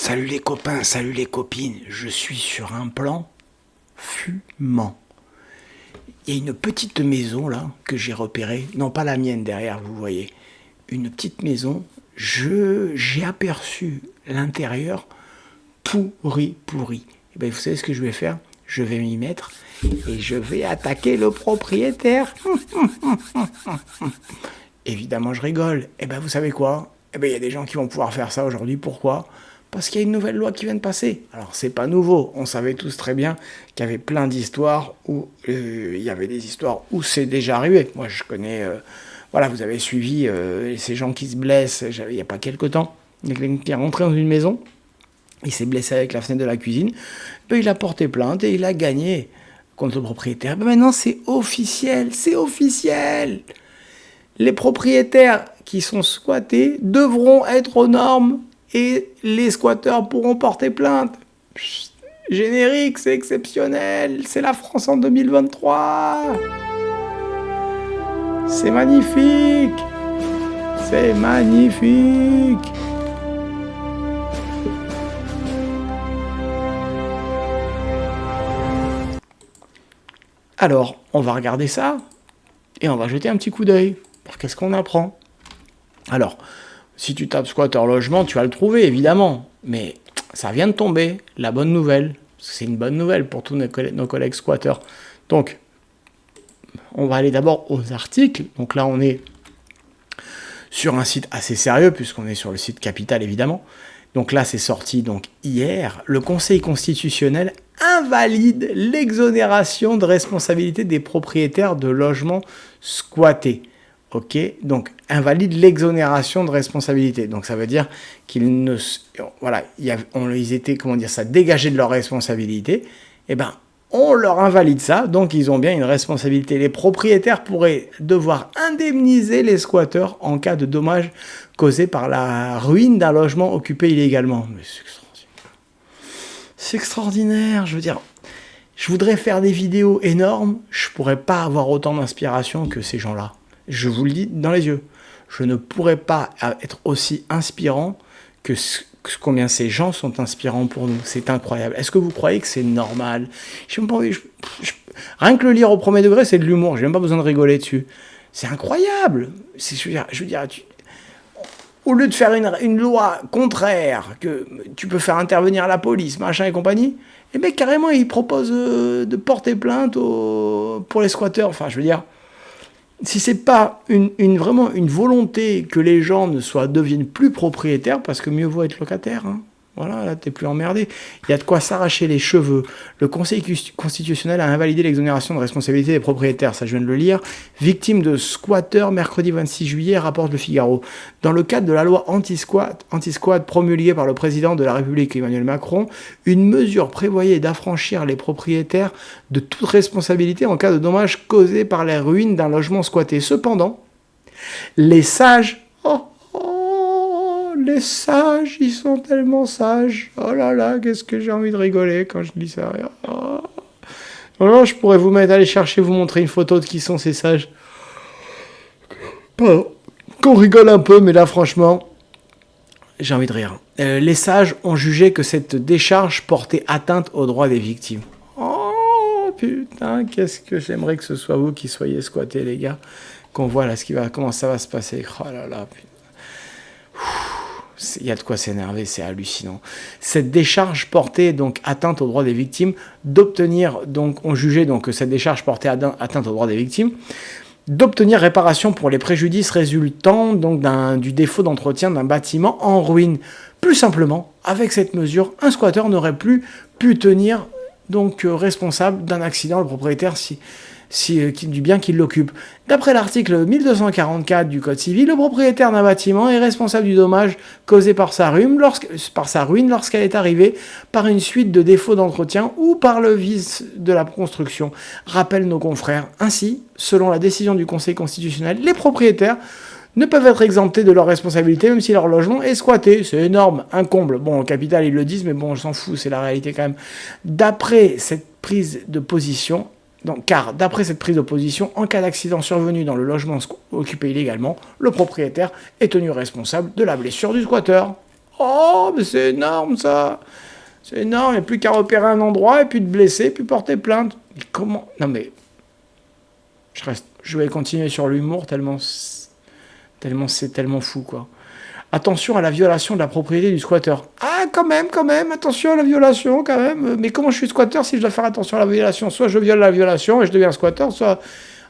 Salut les copains, salut les copines, je suis sur un plan fumant. Il y a une petite maison là que j'ai repérée, non pas la mienne derrière, vous voyez, une petite maison, j'ai aperçu l'intérieur pourri. Et bien vous savez ce que je vais faire? Je vais m'y mettre et je vais attaquer le propriétaire. Évidemment je rigole, et bien vous savez quoi? Eh bien il y a des gens qui vont pouvoir faire ça aujourd'hui, pourquoi? Parce qu'il y a une nouvelle loi qui vient de passer. Alors, c'est pas nouveau. On savait tous très bien qu'il y avait plein d'histoires où il y avait des histoires où c'est déjà arrivé. Moi, je connais. Voilà, vous avez suivi ces gens qui se blessent. Il n'y a pas quelque temps. Il y a quelqu'un qui est rentré dans une maison. Il s'est blessé avec la fenêtre de la cuisine. Ben, il a porté plainte et il a gagné contre le propriétaire. Ben, maintenant, c'est officiel. C'est officiel. Les propriétaires qui sont squattés devront être aux normes. Et les squatteurs pourront porter plainte. Psst, générique, c'est exceptionnel. C'est la France en 2023. C'est magnifique. C'est magnifique. Alors, on va regarder ça et on va jeter un petit coup d'œil. Qu'est-ce qu'on apprend? Alors, si tu tapes squatter logement, tu vas le trouver, évidemment. Mais ça vient de tomber, la bonne nouvelle. C'est une bonne nouvelle pour tous nos collègues squatteurs. Donc, on va aller d'abord aux articles. Donc là, on est sur un site assez sérieux, puisqu'on est sur le site Capital, évidemment. Donc là, c'est sorti donc hier. Le Conseil constitutionnel invalide l'exonération de responsabilité des propriétaires de logements squattés. Ok, donc invalide l'exonération de responsabilité. Donc ça veut dire qu'ils ne, voilà, ils étaient, comment dire ça, dégagés de leur responsabilité. Eh ben, on leur invalide ça, donc ils ont bien une responsabilité. Les propriétaires pourraient devoir indemniser les squatteurs en cas de dommages causés par la ruine d'un logement occupé illégalement. Mais c'est extraordinaire. C'est extraordinaire, je veux dire. Je voudrais faire des vidéos énormes, je pourrais pas avoir autant d'inspiration que ces gens-là. Je vous le dis dans les yeux. Je ne pourrais pas être aussi inspirant que combien ces gens sont inspirants pour nous. C'est incroyable. Est-ce que vous croyez que c'est normal? Rien que le lire au premier degré, c'est de l'humour. J'ai même pas besoin de rigoler dessus. C'est incroyable. Je veux dire, au lieu de faire une loi contraire, que tu peux faire intervenir la police, machin et compagnie, les mecs, carrément, ils proposent de porter plainte pour les squatteurs. Enfin, je veux dire, si c'est pas vraiment une volonté que les gens deviennent plus propriétaires, parce que mieux vaut être locataire, hein. Voilà, là, t'es plus emmerdé. Il y a de quoi s'arracher les cheveux. Le Conseil constitutionnel a invalidé l'exonération de responsabilité des propriétaires, ça je viens de le lire. Victime de squatteurs, mercredi 26 juillet, rapporte Le Figaro. Dans le cadre de la loi anti-squat promulguée par le président de la République Emmanuel Macron, une mesure prévoyait d'affranchir les propriétaires de toute responsabilité en cas de dommages causés par les ruines d'un logement squatté. Cependant, les sages... les sages, ils sont tellement sages. Oh là là, qu'est-ce que j'ai envie de rigoler quand je lis ça. Oh. Non, je pourrais aller chercher, vous montrer une photo de qui sont ces sages. Pardon. Qu'on rigole un peu, mais là, franchement, j'ai envie de rire. Les sages ont jugé que cette décharge portait atteinte aux droits des victimes. Oh putain, qu'est-ce que j'aimerais que ce soit vous qui soyez squattés, les gars. Qu'on voit là comment ça va se passer. Oh là là, putain. Il y a de quoi s'énerver, c'est hallucinant. Cette décharge portait donc atteinte aux droits des victimes on jugeait donc que cette décharge portait atteinte aux droits des victimes, d'obtenir réparation pour les préjudices résultant donc du défaut d'entretien d'un bâtiment en ruine. Plus simplement, avec cette mesure, un squatteur n'aurait plus pu tenir donc responsable d'un accident le propriétaire du bien qu'il l'occupe. D'après l'article 1244 du Code civil, le propriétaire d'un bâtiment est responsable du dommage causé par sa ruine lorsqu'elle est arrivée par une suite de défauts d'entretien ou par le vice de la construction, rappellent nos confrères. Ainsi, selon la décision du Conseil constitutionnel, les propriétaires ne peuvent être exemptés de leur responsabilité même si leur logement est squatté. C'est énorme, un comble. Bon, au Capital, ils le disent, mais bon, je s'en fous, c'est la réalité quand même. D'après cette prise de position, car d'après cette prise de position, en cas d'accident survenu dans le logement occupé illégalement, le propriétaire est tenu responsable de la blessure du squatteur. Oh, mais c'est énorme ça. C'est énorme, il n'y a plus qu'à repérer un endroit et puis de blesser, puis porter plainte. Mais comment? Non mais, je vais continuer sur l'humour tellement c'est tellement fou quoi. Attention à la violation de la propriété du squatteur. Ah quand même, attention à la violation quand même. Mais comment je suis squatteur si je dois faire attention à la violation? Soit je viole la violation et je deviens squatteur, soit...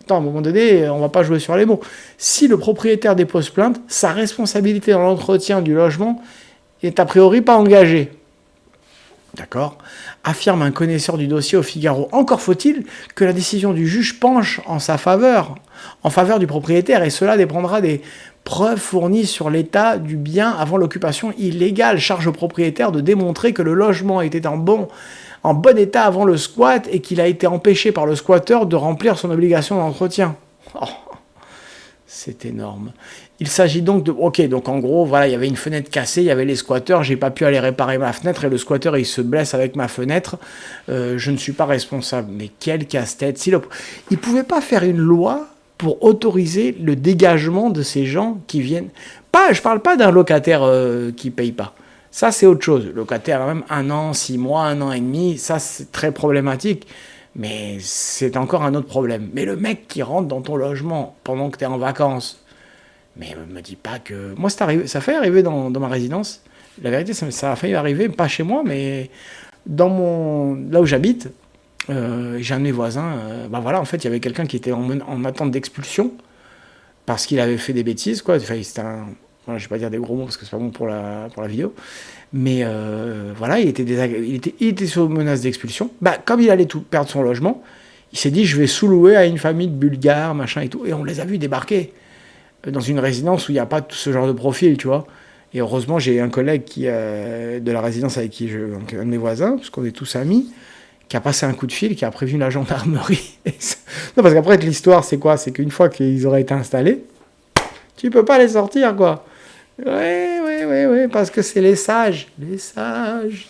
Attends, à un moment donné, on va pas jouer sur les mots. Si le propriétaire dépose plainte, sa responsabilité dans l'entretien du logement est a priori pas engagée. D'accord, affirme un connaisseur du dossier au Figaro. Encore faut-il que la décision du juge penche en faveur du propriétaire, et cela dépendra des preuves fournies sur l'état du bien avant l'occupation illégale. Charge au propriétaire de démontrer que le logement était en bon état avant le squat et qu'il a été empêché par le squatteur de remplir son obligation d'entretien. Oh, c'est énorme. Il s'agit donc de... Ok, donc en gros, voilà, il y avait une fenêtre cassée, il y avait les squatteurs, j'ai pas pu aller réparer ma fenêtre et le squatteur, il se blesse avec ma fenêtre. Je ne suis pas responsable. Mais quel casse-tête. Il pouvait pas faire une loi pour autoriser le dégagement de ces gens qui viennent... Je parle pas d'un locataire qui paye pas. Ça, c'est autre chose. Le locataire, même 1 an, 6 mois, 1 an et demi, ça, c'est très problématique. Mais c'est encore un autre problème. Mais le mec qui rentre dans ton logement pendant que tu es en vacances... Mais me dis pas que... Moi, ça fait arriver dans ma résidence. La vérité, ça a failli arriver, pas chez moi, mais là où j'habite, j'ai un de mes voisins. Voilà, en fait, il y avait quelqu'un qui était en attente d'expulsion parce qu'il avait fait des bêtises, quoi. Enfin, c'était voilà, je vais pas dire des gros mots parce que c'est pas bon pour la vidéo. Mais voilà, il était sous menace d'expulsion. Comme il allait perdre son logement, il s'est dit, je vais sous-louer à une famille de Bulgares, machin et tout. Et on les a vus débarquer dans une résidence où il n'y a pas tout ce genre de profil, tu vois. Et heureusement, j'ai un collègue de la résidence avec qui donc un de mes voisins, parce qu'on est tous amis, qui a passé un coup de fil, qui a prévenu la gendarmerie. Non, parce qu'après, l'histoire, c'est quoi? C'est qu'une fois qu'ils auraient été installés, tu peux pas les sortir, quoi. Ouais, parce que c'est les sages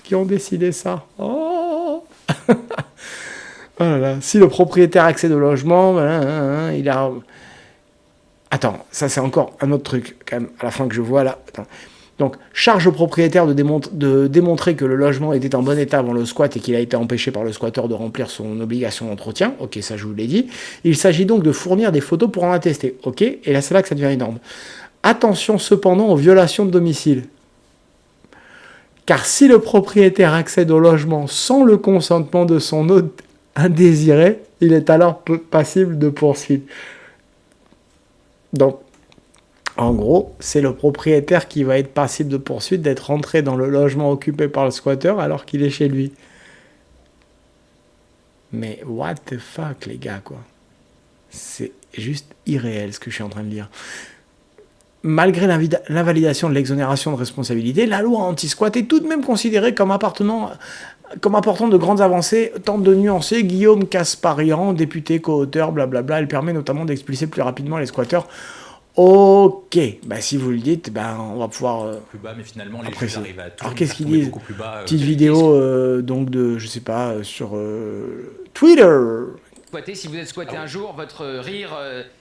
qui ont décidé ça. Oh oh là là. Si le propriétaire accède au logement, il a... Attends, ça c'est encore un autre truc, quand même, à la fin que je vois là. Attends. Donc, charge au propriétaire de démontrer que le logement était en bon état avant le squat et qu'il a été empêché par le squatteur de remplir son obligation d'entretien. Ok, ça je vous l'ai dit. Il s'agit donc de fournir des photos pour en attester. Ok, et là c'est là que ça devient énorme. Attention cependant aux violations de domicile. Car si le propriétaire accède au logement sans le consentement de son hôte indésiré, il est alors passible de poursuite. Donc, en gros, c'est le propriétaire qui va être passible de poursuite d'être rentré dans le logement occupé par le squatteur alors qu'il est chez lui. Mais what the fuck, les gars, quoi. C'est juste irréel ce que je suis en train de lire. Malgré l'invalidation de l'exonération de responsabilité, la loi anti-squat est tout de même considérée comme apportant de grandes avancées, tente de nuancer Guillaume Casparian, député co-auteur, blablabla. Elle permet notamment d'expulser plus rapidement les squatteurs. Ok, si vous le dites, on va pouvoir... plus bas, mais finalement, les juges arrivent à tout. Alors qu'est-ce qu'ils disent? Plus bas, petite vidéo donc de, je sais pas, sur Twitter. Si vous êtes squatté un jour, votre rire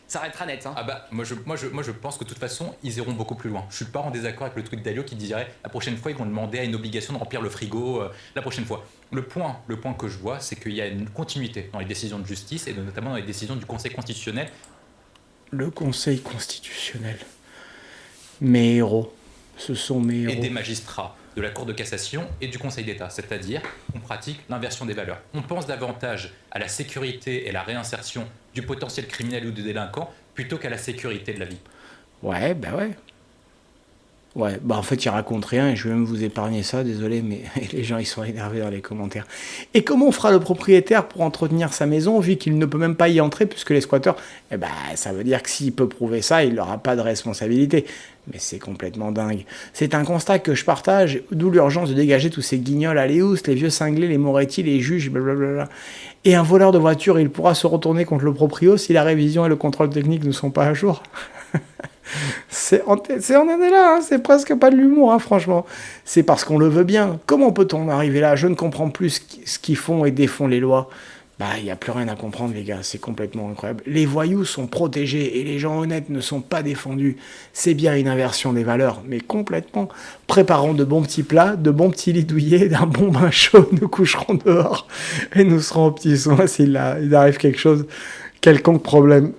s'arrêtera net. Hein. Moi je pense que de toute façon, ils iront beaucoup plus loin. Je suis pas en désaccord avec le tweet d'Alio qui dirait la prochaine fois, ils vont demander à une obligation de remplir le frigo la prochaine fois. Le point que je vois, c'est qu'il y a une continuité dans les décisions de justice et notamment dans les décisions du Conseil constitutionnel. Le Conseil constitutionnel. Mes héros. Ce sont mes héros. Et des magistrats de la Cour de cassation et du Conseil d'État. C'est-à-dire qu'on pratique l'inversion des valeurs. On pense davantage à la sécurité et la réinsertion du potentiel criminel ou du délinquant plutôt qu'à la sécurité de la vie. Ouais. Ouais, en fait, il raconte rien et je vais même vous épargner ça, désolé, mais les gens, ils sont énervés dans les commentaires. Et comment on fera le propriétaire pour entretenir sa maison, vu qu'il ne peut même pas y entrer, puisque les squatteurs, ça veut dire que s'il peut prouver ça, il n'aura pas de responsabilité. Mais c'est complètement dingue. C'est un constat que je partage, d'où l'urgence de dégager tous ces guignols à Léoust, les vieux cinglés, les Moretti, les juges, blablabla. Et un voleur de voiture, il pourra se retourner contre le proprio si la révision et le contrôle technique ne sont pas à jour. On en est là, c'est presque pas de l'humour, franchement. C'est parce qu'on le veut bien. Comment peut-on arriver là? Je ne comprends plus ce qu'ils font et défont les lois. Bah, il n'y a plus rien à comprendre, les gars, c'est complètement incroyable. Les voyous sont protégés et les gens honnêtes ne sont pas défendus. C'est bien une inversion des valeurs, mais complètement. Préparons de bons petits plats, de bons petits lits douillés, d'un bon bain chaud, nous coucherons dehors et nous serons aux petits soins s'il arrive quelque chose, quelconque problème.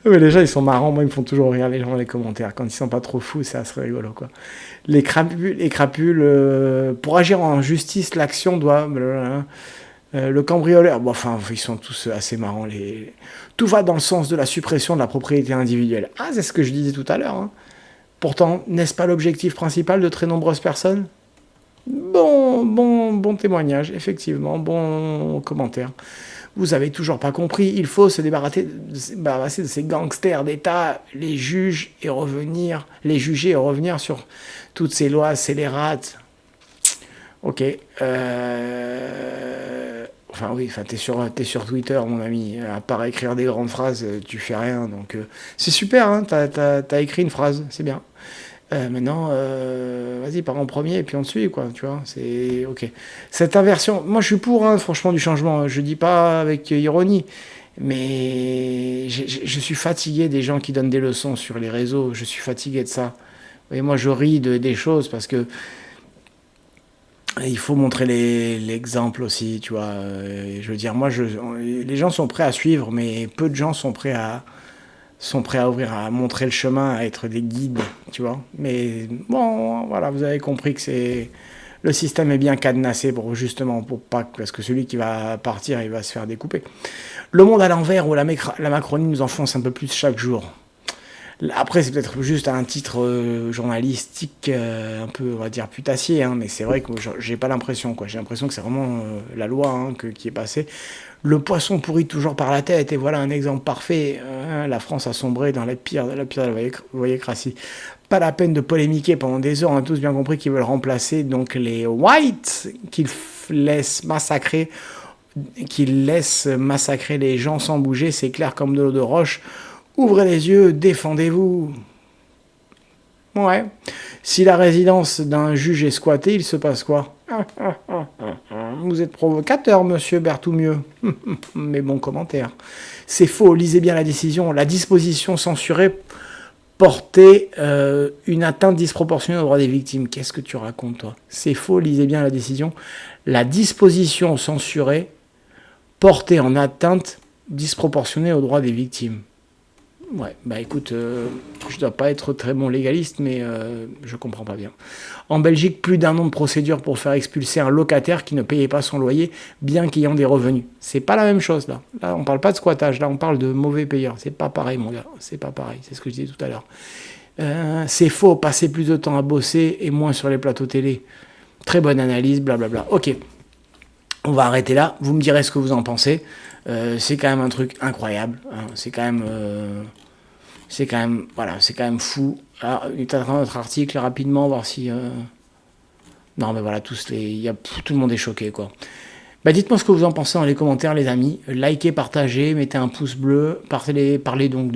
Mais les gens, ils sont marrants. Moi, ils me font toujours rire, les gens, dans les commentaires. Quand ils sont pas trop fous, c'est assez rigolo, quoi. Les crapules, pour agir en justice, l'action doit... le cambrioleur, bon, enfin, ils sont tous assez marrants. Tout va dans le sens de la suppression de la propriété individuelle. Ah, c'est ce que je disais tout à l'heure. Hein. Pourtant, n'est-ce pas l'objectif principal de très nombreuses personnes ? Bon témoignage, effectivement, bon commentaire. Vous avez toujours pas compris, il faut se débarrasser de ces gangsters d'État, les juger et revenir sur toutes ces lois scélérates. Ok. Enfin oui, t'es sur Twitter, mon ami. À part écrire des grandes phrases, tu fais rien. Donc c'est super, hein, t'as écrit une phrase, c'est bien. Maintenant, vas-y, pars en premier et puis on te suit, quoi, tu vois, c'est ok. Cette inversion, moi je suis pour, hein, franchement, du changement, je dis pas avec ironie, mais je suis fatigué des gens qui donnent des leçons sur les réseaux, je suis fatigué de ça. Et moi je ris des choses parce que il faut montrer l'exemple aussi, tu vois. Je veux dire, les gens sont prêts à suivre, mais peu de gens sont prêts à à montrer le chemin, à être des guides, tu vois. Mais bon, voilà, vous avez compris que le système est bien cadenassé pour pas, parce que celui qui va partir, il va se faire découper. Le monde à l'envers où la Macronie nous enfonce un peu plus chaque jour. Après, c'est peut-être juste un titre journalistique un peu, on va dire, putassier, hein, mais c'est vrai que j'ai pas l'impression, quoi. J'ai l'impression que c'est vraiment la loi hein, qui est passée. Le poisson pourrit toujours par la tête, et voilà un exemple parfait. La France a sombré dans la pire de la voyécratie. Pas la peine de polémiquer pendant des heures, on a tous bien compris qu'ils veulent remplacer donc les whites qu'ils laissent massacrer les gens sans bouger, c'est clair comme de l'eau de roche. Ouvrez les yeux, défendez-vous. Ouais. Si la résidence d'un juge est squattée, il se passe quoi ? Vous êtes provocateur, monsieur Berthoumieux. Mais bon commentaire. C'est faux, lisez bien la décision. La disposition censurée portait une atteinte disproportionnée aux droits des victimes. Qu'est-ce que tu racontes, toi ? C'est faux, lisez bien la décision. La disposition censurée portait en atteinte disproportionnée aux droits des victimes. Ouais, bah écoute, je dois pas être très bon légaliste, mais je comprends pas bien. En Belgique, plus d'un an de procédures pour faire expulser un locataire qui ne payait pas son loyer, bien qu'ayant des revenus. C'est pas la même chose, là. Là, on parle pas de squattage, là, on parle de mauvais payeurs. C'est pas pareil, mon gars. C'est pas pareil, c'est ce que je disais tout à l'heure. C'est faux, passer plus de temps à bosser et moins sur les plateaux télé. Très bonne analyse, blablabla. Ok, on va arrêter là. Vous me direz ce que vous en pensez. C'est quand même un truc incroyable. Hein. C'est quand même fou. Alors, peut-être un autre article rapidement, voir si. Non, mais voilà, tout le monde est choqué, quoi. Bah, dites-moi ce que vous en pensez dans les commentaires, les amis. Likez, partagez, mettez un pouce bleu. Parlez donc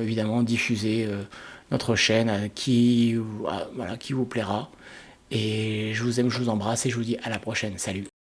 évidemment, diffuser notre chaîne qui vous plaira. Et je vous aime, je vous embrasse et je vous dis à la prochaine. Salut.